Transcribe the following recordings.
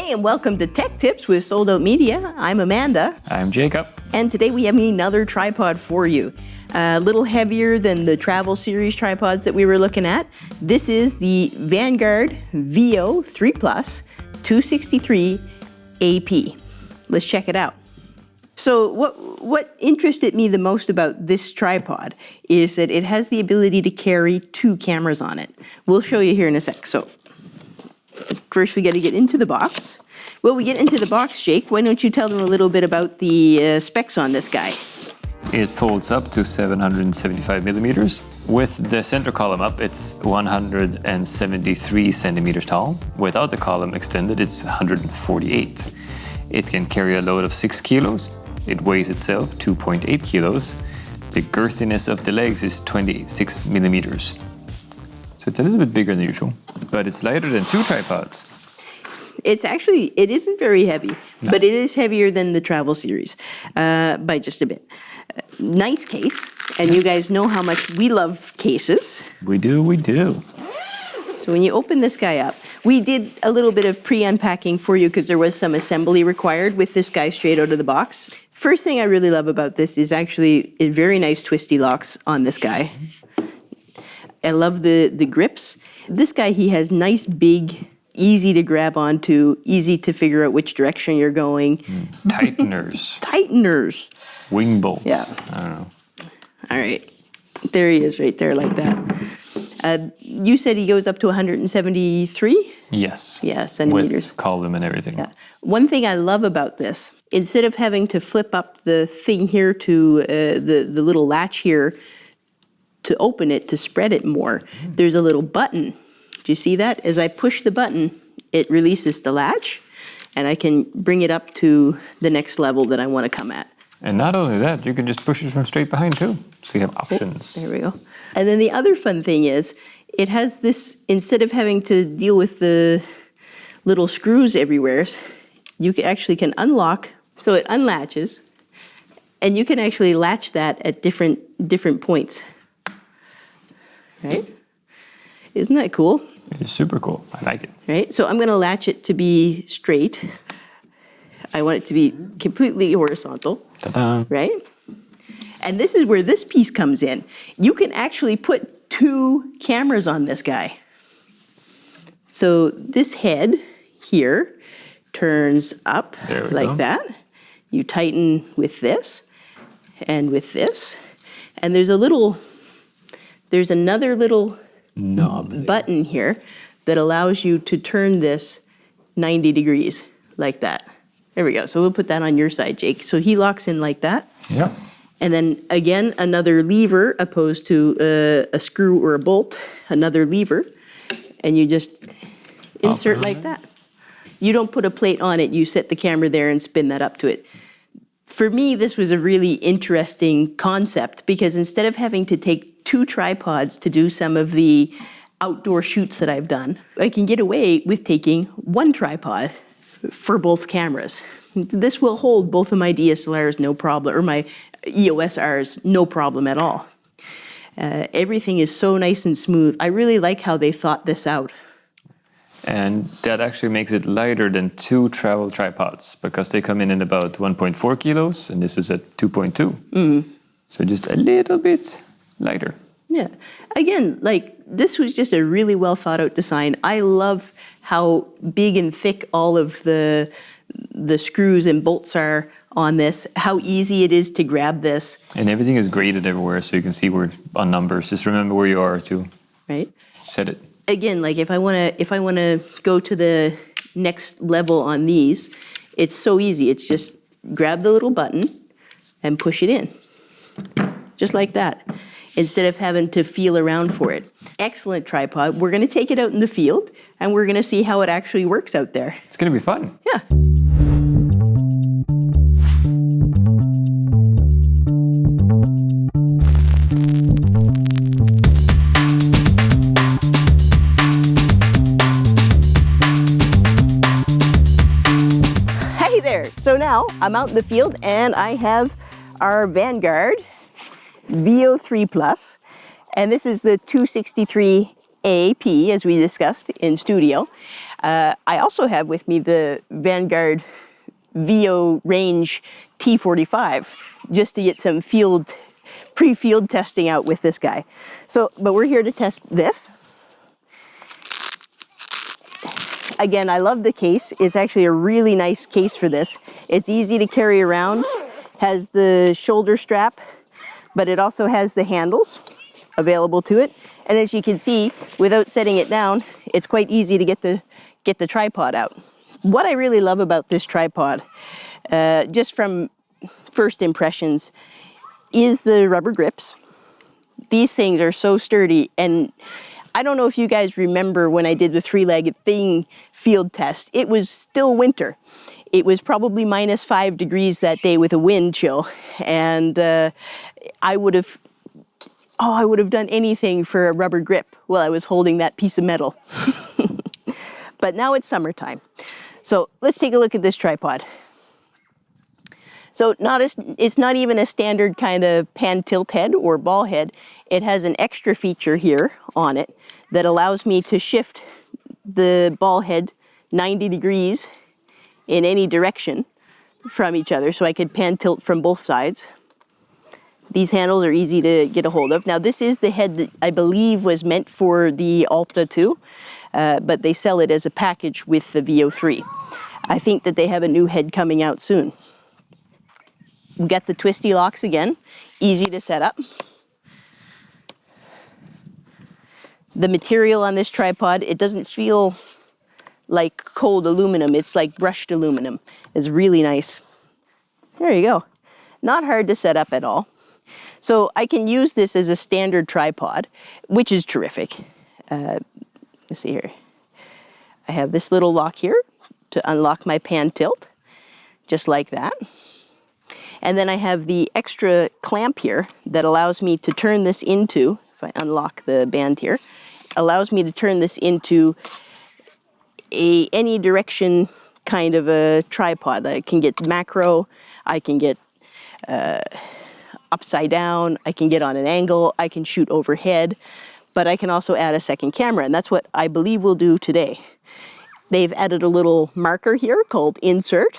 Hey, and welcome to Tech Tips with Sold Out Media. I'm Amanda. I'm Jacob. And today we have another tripod for you. A little heavier than the travel series tripods that we were looking at. This is the Vanguard Veo 3 Plus 263 AP. Let's check it out. So what interested me the most about this tripod is that it has the ability to carry 2 cameras on it. We'll show you here in a sec. So first we got to get into the box. Well, we get into the box, Jake. Why don't you tell them a little bit about the specs on this guy? It folds up to 775 millimeters. With the center column up, it's 173 centimeters tall. Without the column extended, it's 148. It can carry a load of 6 kilos. It weighs itself 2.8 kilos. The girthiness of the legs is 26 millimeters. So it's a little bit bigger than usual, but it's lighter than 2 tripods. It isn't very heavy, no. But it is heavier than the travel series by just a bit. Nice case, and you guys know how much we love cases. We do. So when you open this guy up, we did a little bit of pre-unpacking for you because there was some assembly required with this guy straight out of the box. First thing I really love about this is actually a very nice twisty locks on this guy. I love the grips. This guy, he has nice big, easy to grab onto, easy to figure out which direction you're going. Tighteners. Tighteners. Wing bolts. Yeah. I don't know. All right. There he is right there like that. You said he goes up to 173? Yes. Yeah, centimeters. With column and everything. Yeah. One thing I love about this, instead of having to flip up the thing here to the little latch here to open it, to spread it more, there's a little button. Do you see that? As I push the button, it releases the latch, and I can bring it up to the next level that I want to come at. And not only that, you can just push it from straight behind too. So you have options. Oh, there we go. And then the other fun thing is, it has this, instead of having to deal with the little screws everywhere, you actually can unlock, so it unlatches, and you can actually latch that at different points. Right? Isn't that cool? It's super cool. I like it. Right? So I'm going to latch it to be straight. I want it to be completely horizontal. Ta-da. Right? And this is where this piece comes in. You can actually put 2 cameras on this guy. So this head here turns up like that. You tighten with this and with this. And there's another little knob button here that allows you to turn this 90 degrees like that. There we go. So we'll put that on your side, Jake. So he locks in like that. Yeah. And then again, another lever opposed to a screw or a bolt, another lever, and you just insert like that. You don't put a plate on it. You set the camera there and spin that up to it. For me, this was a really interesting concept because instead of having to take 2 tripods to do some of the outdoor shoots that I've done, I can get away with taking 1 tripod for both cameras. This will hold both of my DSLRs no problem, or my EOS Rs no problem at all. Everything is so nice and smooth. I really like how they thought this out. And that actually makes it lighter than 2 travel tripods because they come in about 1.4 kilos and this is at 2.2. Mm-hmm. So just a little bit lighter. Yeah. Again, like this was just a really well thought out design. I love how big and thick all of the screws and bolts are on this, how easy it is to grab this. And everything is graded everywhere so you can see where on numbers. Just remember where you are to set it. Again, like if I want to go to the next level on these, it's so easy. It's just grab the little button and push it in. Just like that. Instead of having to feel around for it. Excellent tripod. We're going to take it out in the field and we're going to see how it actually works out there. It's going to be fun. Yeah. Hey there. So now I'm out in the field and I have our Vanguard Veo 3 Plus, and this is the 263 AAP, as we discussed in studio. I also have with me the Vanguard Veo range T45, just to get some pre-field testing out with this guy. So, but we're here to test this. Again, I love the case. It's actually a really nice case for this. It's easy to carry around, has the shoulder strap, but it also has the handles available to it. And as you can see, without setting it down, it's quite easy to get the tripod out. What I really love about this tripod, just from first impressions, is the rubber grips. These things are so sturdy, and I don't know if you guys remember when I did the three-legged thing field test. It was still winter. It was probably -5 degrees that day with a wind chill, and I would have done anything for a rubber grip while I was holding that piece of metal. But now it's summertime. So let's take a look at this tripod. So it's not even a standard kind of pan tilt head or ball head. It has an extra feature here on it that allows me to shift the ball head 90 degrees in any direction from each other, so I could pan tilt from both sides. These handles are easy to get a hold of. Now this is the head that I believe was meant for the Alta 2, but they sell it as a package with the Veo 3. I think that they have a new head coming out soon. We've got the twisty locks again, easy to set up. The material on this tripod, it doesn't feel like cold aluminum, it's like brushed aluminum. It's really nice. There you go. Not hard to set up at all. So I can use this as a standard tripod, which is terrific. Let's see here. I have this little lock here to unlock my pan tilt, just like that. And then I have the extra clamp here that allows me to turn this into, if I unlock the band here, allows me to turn this into any direction kind of a tripod. I can get macro, I can get upside down, I can get on an angle, I can shoot overhead, but I can also add a second camera, and that's what I believe we'll do today. They've added a little marker here called insert,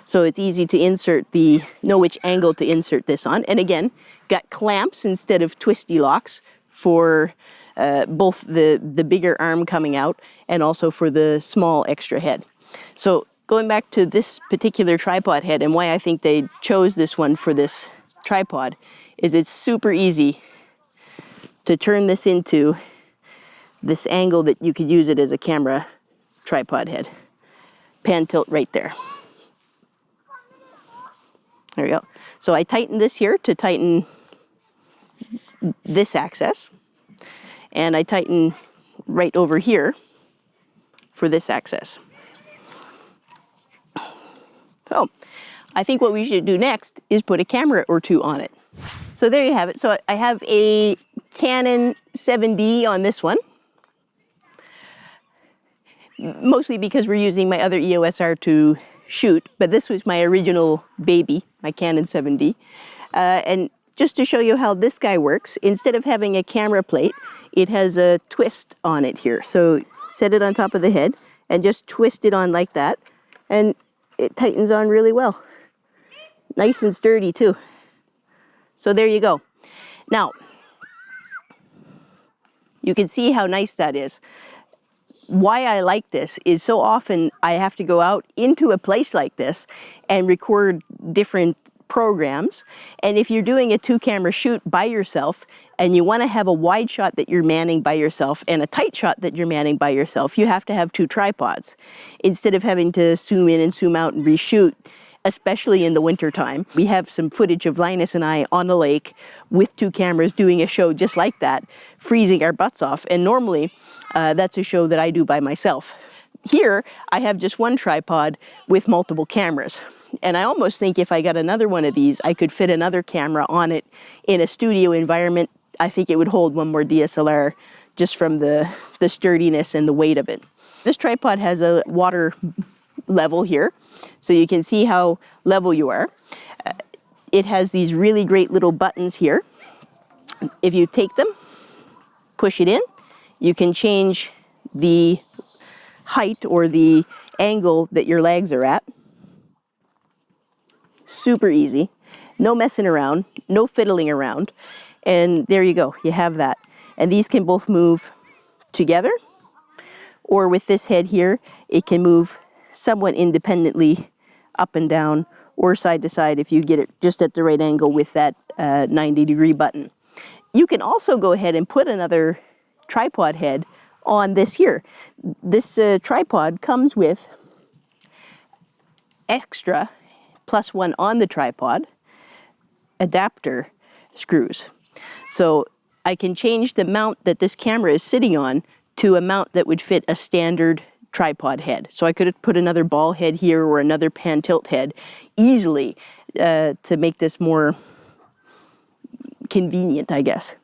so it's easy to know which angle to insert this on. And again, got clamps instead of twisty locks for both the bigger arm coming out and also for the small extra head. So going back to this particular tripod head, and why I think they chose this one for this tripod, is it's super easy to turn this into this angle that you could use it as a camera tripod head. Pan tilt right there. There we go. So I tighten this here to tighten this access, and I tighten right over here for this access. So I think what we should do next is put a camera or two on it. So there you have it. So I have a Canon 7D on this one, mostly because we're using my other EOS R to shoot, but this was my original baby, my Canon 7D. And just to show you how this guy works, instead of having a camera plate, it has a twist on it here. So set it on top of the head and just twist it on like that, and it tightens on really well. Nice and sturdy too. So there you go. Now, you can see how nice that is. Why I like this is so often I have to go out into a place like this and record different programs. And if you're doing a 2-camera shoot by yourself and you want to have a wide shot that you're manning by yourself and a tight shot that you're manning by yourself, you have to have 2 tripods instead of having to zoom in and zoom out and reshoot, especially in the winter time. We have some footage of Linus and I on the lake with 2 cameras doing a show just like that, freezing our butts off. And normally that's a show that I do by myself. Here, I have just one tripod with multiple cameras. And I almost think if I got another one of these, I could fit another camera on it in a studio environment. I think it would hold one more DSLR just from the sturdiness and the weight of it. This tripod has a water level here, so you can see how level you are. It has these really great little buttons here. If you take them, push it in, You can change the height or the angle that your legs are at. Super easy. No messing around, no fiddling around. And there you go, you have that. And these can both move together, or with this head here, it can move somewhat independently up and down or side to side if you get it just at the right angle with that 90-degree button. You can also go ahead and put another tripod head on this here. This tripod comes with extra +1 on the tripod adapter screws. So I can change the mount that this camera is sitting on to a mount that would fit a standard tripod head. So I could have put another ball head here or another pan tilt head easily to make this more convenient, I guess,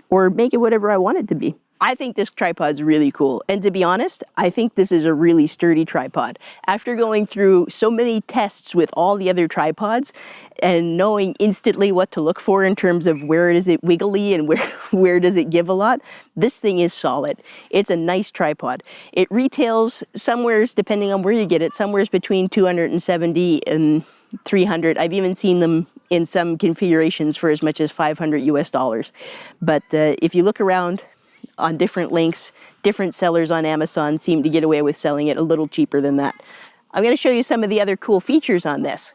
or make it whatever I want it to be. I think this tripod's really cool. And to be honest, I think this is a really sturdy tripod. After going through so many tests with all the other tripods and knowing instantly what to look for in terms of where is it wiggly and where does it give a lot, this thing is solid. It's a nice tripod. It retails somewheres, depending on where you get it, somewheres between $270 and $300. I've even seen them in some configurations for as much as $500 US. But if you look around on different links, different sellers on Amazon seem to get away with selling it a little cheaper than that. I'm going to show you some of the other cool features on this.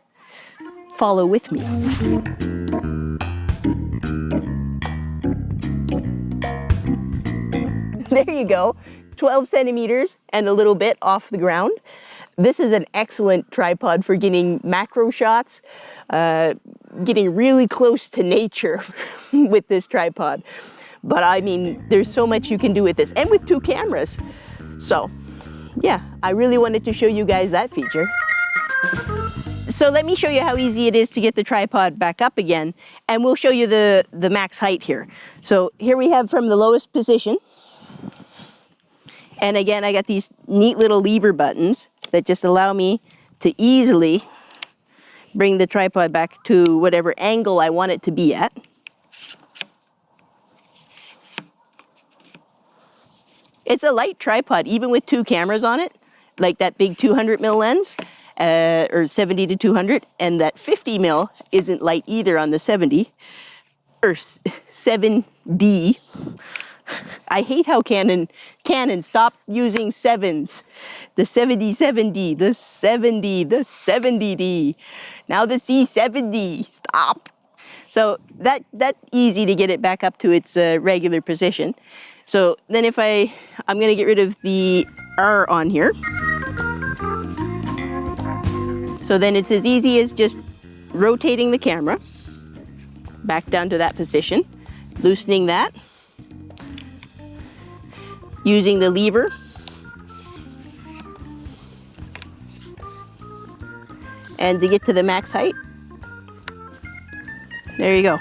Follow with me. There you go, 12 centimeters and a little bit off the ground. This is an excellent tripod for getting macro shots, getting really close to nature with this tripod. But I mean, there's so much you can do with this, and with 2 cameras. So, yeah, I really wanted to show you guys that feature. So let me show you how easy it is to get the tripod back up again, and we'll show you the max height here. So here we have from the lowest position. And again, I got these neat little lever buttons that just allow me to easily bring the tripod back to whatever angle I want it to be at. It's a light tripod, even with 2 cameras on it, like that big 200mm lens, or 70 to 200, and that 50mm isn't light either on the 70, or 7D. I hate how Canon stopped using 7s. The 77D, the 70, the 70D, now the C70, stop. So that's easy to get it back up to its regular position. So then if I'm going to get rid of the R on here. So then it's as easy as just rotating the camera back down to that position, loosening that, using the lever, and to get to the max height. There you go.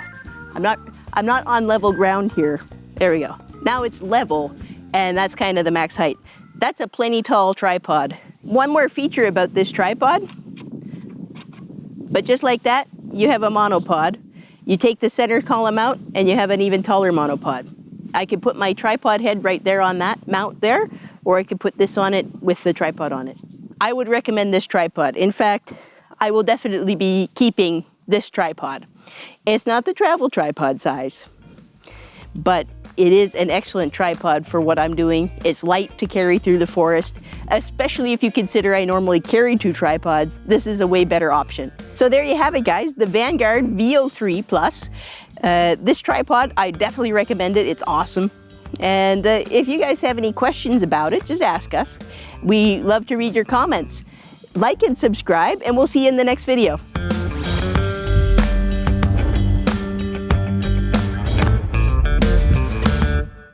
I'm not on level ground here. There we go. Now it's level, and that's kind of the max height. That's a plenty tall tripod. One more feature about this tripod, but just like that, you have a monopod. You take the center column out, and you have an even taller monopod. I could put my tripod head right there on that mount there, or I could put this on it with the tripod on it. I would recommend this tripod. In fact, I will definitely be keeping this tripod. It's not the travel tripod size, but it is an excellent tripod for what I'm doing. It's light to carry through the forest, especially if you consider I normally carry 2 tripods. This is a way better option. So there you have it, guys, the Vanguard Veo 3 Plus. This tripod, I definitely recommend it. It's awesome. And if you guys have any questions about it, just ask us. We love to read your comments. Like and subscribe, and we'll see you in the next video.